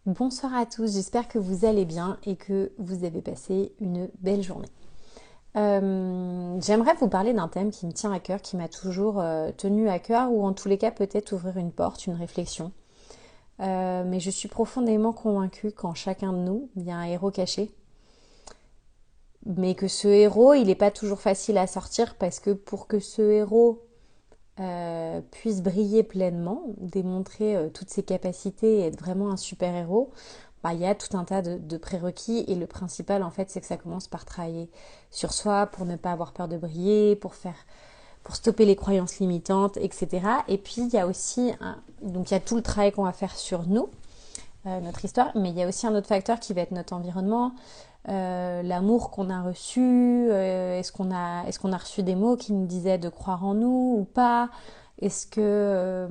Bonsoir à tous, j'espère que vous allez bien et que vous avez passé une belle journée. J'aimerais vous parler d'un thème qui me tient à cœur, qui m'a toujours tenu à cœur, ou en tous les cas peut-être ouvrir une porte, une réflexion. Mais je suis profondément convaincue qu'en chacun de nous, il y a un héros caché. Mais que ce héros, il n'est pas toujours facile à sortir parce que pour que ce héros puisse briller pleinement, démontrer toutes ses capacités et être vraiment un super-héros, il y a tout un tas de prérequis et le principal en fait c'est que ça commence par travailler sur soi pour ne pas avoir peur de briller, pour stopper les croyances limitantes, etc. Et puis il y a aussi donc il y a tout le travail qu'on va faire sur nous, notre histoire, mais il y a aussi un autre facteur qui va être notre environnement, l'amour qu'on a reçu, est-ce qu'on a reçu des mots qui nous disaient de croire en nous ou pas, est-ce que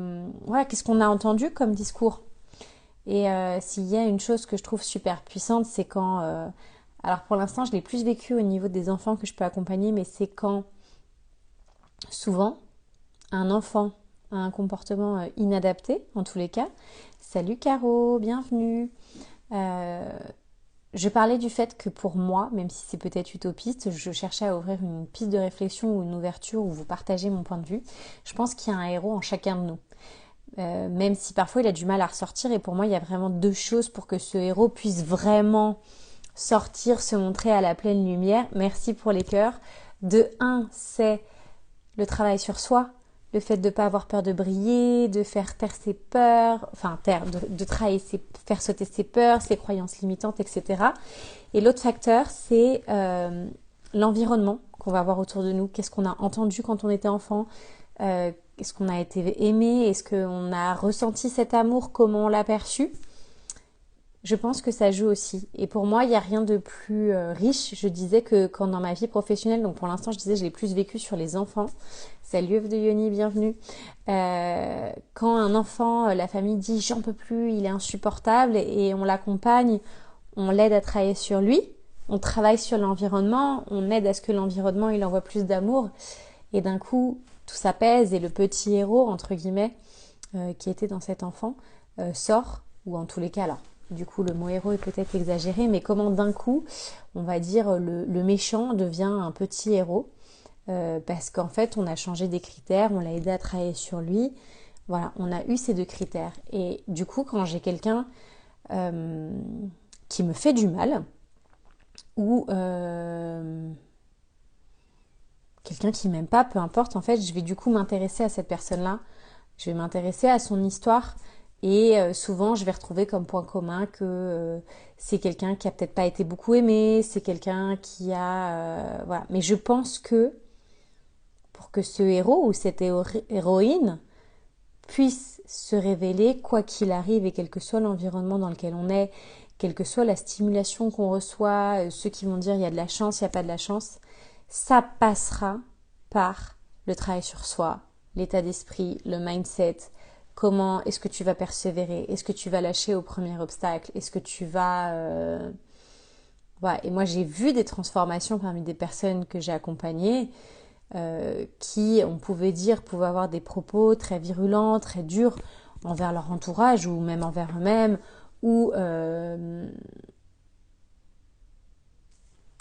qu'est-ce qu'on a entendu comme discours. Et s'il y a une chose que je trouve super puissante, c'est quand alors pour l'instant je l'ai plus vécu au niveau des enfants que je peux accompagner, mais c'est quand souvent un enfant a un comportement inadapté, en tous les cas. Salut Caro, bienvenue. Je parlais du fait que pour moi, même si c'est peut-être utopiste, je cherchais à ouvrir une piste de réflexion ou une ouverture où vous partagez mon point de vue. Je pense qu'il y a un héros en chacun de nous. Même si parfois il a du mal à ressortir, et pour moi il y a vraiment deux choses pour que ce héros puisse vraiment sortir, se montrer à la pleine lumière. Merci pour les cœurs. De un, c'est le travail sur soi, le fait de ne pas avoir peur de briller, de faire taire ses peurs, de travailler, faire sauter ses peurs, ses croyances limitantes, etc. Et l'autre facteur, c'est l'environnement qu'on va avoir autour de nous. Qu'est-ce qu'on a entendu quand on était enfant, est-ce qu'on a été aimé, est-ce qu'on a ressenti cet amour, comment on l'a perçu. Je pense que ça joue aussi. Et pour moi, il n'y a rien de plus riche. Je disais que quand dans ma vie professionnelle, donc pour l'instant, je disais, je l'ai plus vécu sur les enfants. Salut œuf de Yoni, bienvenue. Quand un enfant, la famille dit j'en peux plus, il est insupportable, et on l'accompagne, on l'aide à travailler sur lui, on travaille sur l'environnement, on aide à ce que l'environnement il envoie plus d'amour, et d'un coup tout s'apaise et le petit héros entre guillemets qui était dans cet enfant sort, ou en tous les cas alors. Du coup, le mot héros est peut-être exagéré, mais comment d'un coup, on va dire, le méchant devient un petit héros, parce qu'en fait, on a changé des critères, on l'a aidé à travailler sur lui. Voilà, on a eu ces deux critères. Et du coup, quand j'ai quelqu'un qui me fait du mal, ou quelqu'un qui m'aime pas, peu importe, en fait, je vais du coup m'intéresser à cette personne-là, je vais m'intéresser à son histoire. Et souvent, je vais retrouver comme point commun que c'est quelqu'un qui a peut-être pas été beaucoup aimé, c'est quelqu'un qui a... voilà. Mais je pense que pour que ce héros ou cette héroïne puisse se révéler, quoi qu'il arrive, et quel que soit l'environnement dans lequel on est, quelle que soit la stimulation qu'on reçoit, ceux qui vont dire il y a de la chance, il n'y a pas de la chance, ça passera par le travail sur soi, l'état d'esprit, le mindset. Comment est-ce que tu vas persévérer? Est-ce que tu vas lâcher au premier obstacle? Est-ce que tu vas... Voilà. Et moi, j'ai vu des transformations parmi des personnes que j'ai accompagnées qui, on pouvait dire, pouvaient avoir des propos très virulents, très durs envers leur entourage ou même envers eux-mêmes ou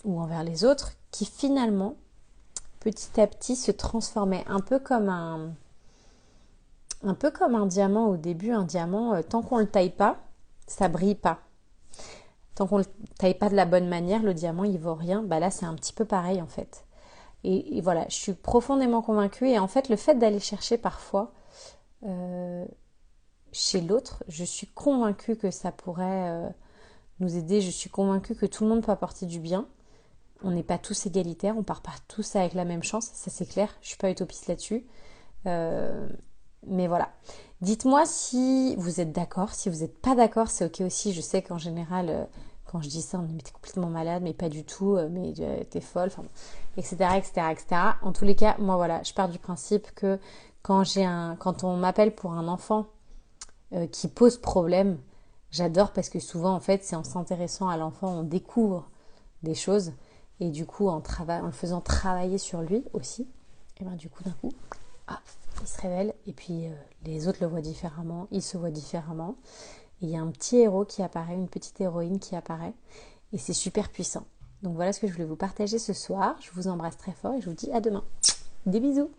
envers les autres, qui finalement, petit à petit, se transformaient un peu comme un diamant au début. Un diamant, tant qu'on le taille pas, ça brille pas. Tant qu'on le taille pas de la bonne manière, le diamant il vaut rien. Bah là c'est un petit peu pareil en fait. Et voilà, je suis profondément convaincue. Et en fait, le fait d'aller chercher parfois chez l'autre, je suis convaincue que ça pourrait nous aider. Je suis convaincue que tout le monde peut apporter du bien. On n'est pas tous égalitaires, on part pas tous avec la même chance, ça c'est clair. Je suis pas utopiste là-dessus. Mais voilà. Dites-moi si vous êtes d'accord, si vous n'êtes pas d'accord, c'est ok aussi. Je sais qu'en général, quand je dis ça, on me dit mais t'es complètement malade, mais pas du tout, mais t'es folle, enfin, etc., etc., etc. En tous les cas, moi voilà, je pars du principe que quand on m'appelle pour un enfant qui pose problème, j'adore parce que souvent en fait, c'est en s'intéressant à l'enfant, on découvre des choses, et du coup en le faisant travailler sur lui aussi, et ben du coup d'un coup, il se révèle, et puis les autres le voient différemment, il se voit différemment. et il y a un petit héros qui apparaît, une petite héroïne qui apparaît, et c'est super puissant. Donc voilà ce que je voulais vous partager ce soir. Je vous embrasse très fort et je vous dis à demain. Des bisous!